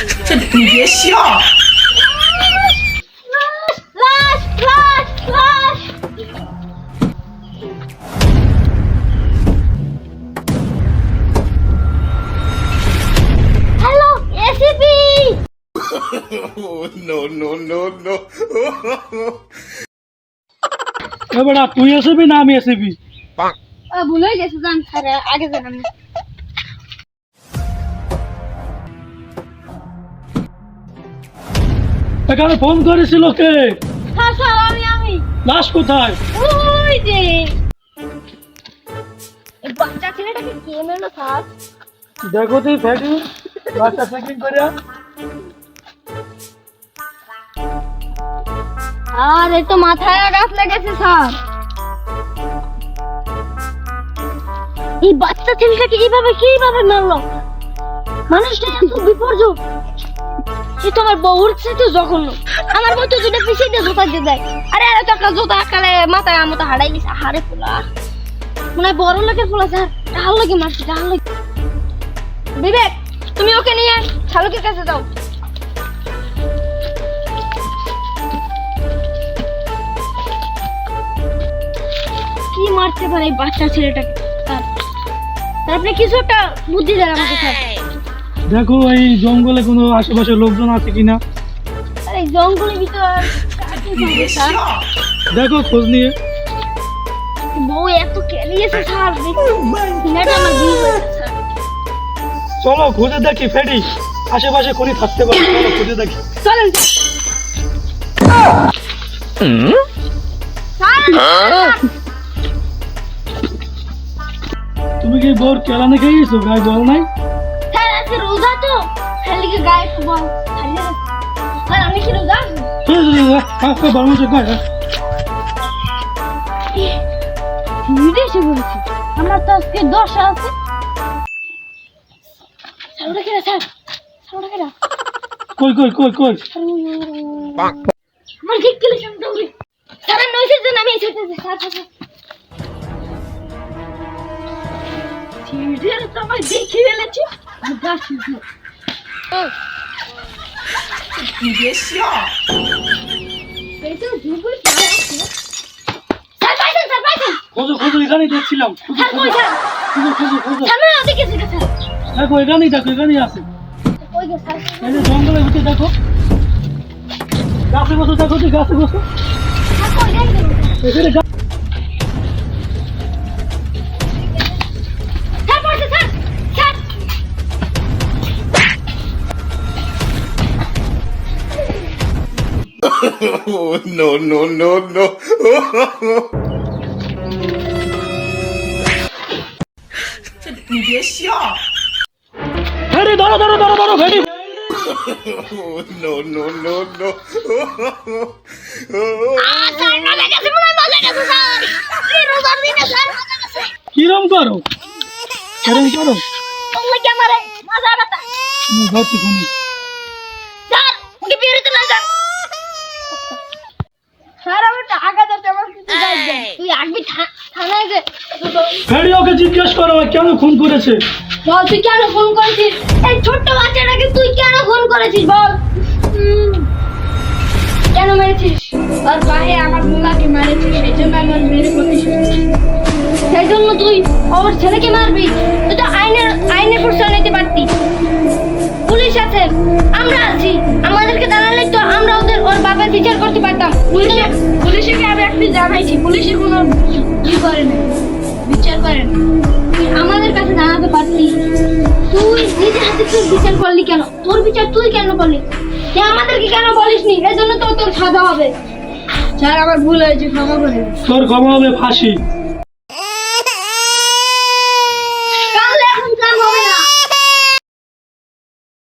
你别笑。Hello, ACP. Oh, no, no, no, no. বেটা তুই আসবি না আমি আসবি? ভুলে গেছি জান স্যার আগে যান আমি এখানে ফোন করেছিল কে? হ্যাঁ স্যার আমি লাশ কোথায়? ওই যে এই বাচ্চা ছেলেটাকে কে মেলো স্যার দেখো তুই ফেটি লাশটা চেকিং করে আর এই তো মাথায় আঘাত লেগেছে স্যার এই বাচ্চা ছেলেটাকে কিভাবে মারলো মানুষটা এত বিপর্যয় সে তো আমার বউর তো জঘন্য আমার মতো দুটো পিছিয়ে দিয়ে জোতা দিয়ে দেয় আরে তো একটা জোতা কালে মাথায় আমার তো হারাই গেছে হারে পোলা মনে হয় বড় লোকের পোলা স্যার ডাল লাগে মারছি ডাল লাগে বিবেক তুমি ওকে নিয়ে শালকের কাছে যাও কি মারতে পারে এই বাচ্চা ছেলেটাকে আপনি কিছু একটা বুদ্ধি দেন আমাকে স্যার দেখো এই জঙ্গলে কোনো আশেপাশে লোকজন আছে কিনা আরে জঙ্গলের ভিতর দেখো খোঁজ নিয়ে বউ এত কেলিয়েছে স্যার সিনাটা আমার বিয়ে হয়েছে স্যার চলো খুঁজে দেখি ফেটি আশেপাশে কোনি থাকতে পারে চলো খুঁজে দেখি চলেন তুমি কি বোর কেলানে খেয়েছো গায়ে জল নাই? স্যার আজকে রোজা তো খালি কি গায়ে একটু বল খালি স্যার আমি কি রোজা বিদেশে বলছি আমার তো আজকে 10 আছে সাউরা কেরা স্যার সাউরা কেরা কই কই কই কই আমার ঠিক ক্যালকুলেশন দৌড়ি স্যার নইছে যে আমি এসেছি স্যার স্যার চিড়িয়ার তো আমি দেখি ফেলেছি গাছি你别笑。এই তো দুপুর পরে আছে স্যার পাইছেন খোঁজো খোঁজো এখানেই দেখছিলাম স্যার কই স্যার খোঁজো খোঁজো খোঁজো স্যার না দেখে স্যার দেখো এখানেই আছে কই গে স্যার এই যে জঙ্গলের ভিতরে দেখো গাছে বসো দেখো তুই গাছে বসো স্যার কই গে এখানে স্যার পড়ছে sir sir Oh, no, no, no, no.你别笑。 ফেটি ধরো ফেটি Oh, no, no, no, no. Sir মজা গেছে মজা গেছে স্যার এই রোজার দিনে স্যার মজা গেছে কিরম করো তোমরা কি আমারে মজা বাতা ধরছি ঘুমি স্যার ওকে বেরোতে না স্যার স্যার আমি টাকা দিতে আমার কিছু যাই তুই আসবি থানায় যে ফেটি ওকে জিজ্ঞেস করো কেন খুন করেছে বল তুই কেন ফোন করেছিস এই ছোট্ট বাচ্চাটাকে তুই কেন ফোন করেছিস বল কেন মেরেছিস আর ভাই আমার মুলাকে মেরেছিস সেই জন্য আমার মেরে প্রতিশোধ সেই জন্য তুই ওর ছেলেকে মারবি তুই তো আইনের প্রশ্রয় নিতে পারতি পুলিশ আছে আমরা আছি আমাদেরকে জানালে তো আমরা ওর বাবার বিচার করতে পারতাম পুলিশকে আমি একদিন জানাইছি পুলিশে কোনো কি করে না বিচার করেন আমাদের কাছে জানাতে পারতি তুই নিজে হাতে তোর বিচার করলি কেন তোর বিচার তুই কেন করলি তুই আমাদেরকে কেন বলিসনি এর জন্য তো তোর সাজা হবে স্যার আমার ভুল হয়েছে ক্ষমা করে তোর ক্ষমা হবে ফাঁসি